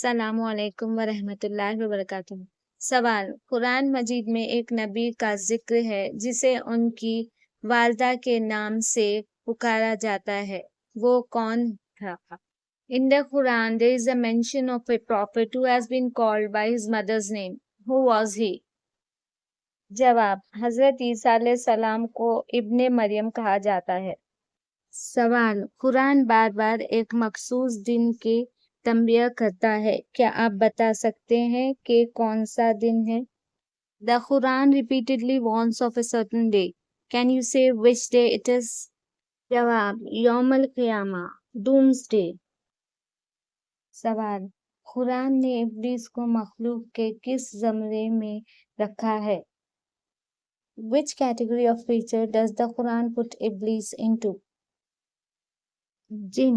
السلام علیکم ورحمۃ اللہ وبرکاتہ۔ سوال: قرآن مجید میں ایک نبی کا ذکر ہے جسے ان کی والدہ کے نام سے پکارا جاتا ہے، وہ کون تھا؟ In the Quran, there is a mention of a prophet who has been called by his mother's name. Who was he? جواب: حضرت عیسیٰ علیہ السلام کو ابن مریم کہا جاتا ہے۔ سوال: قرآن بار بار ایک مخصوص دن کی تنبیہ کرتا ہے، کیا آپ بتا سکتے ہیں کہ کون سا دن ہے؟ The Quran repeatedly warns of a certain day. Can you say which day it is? جواب: یوم القیامہ، Doomsday۔ سوال: قرآن نے ابلیس کو مخلوق کے کس زمرے میں رکھا ہے؟ Which category of creature does the Quran put Iblis into? جن۔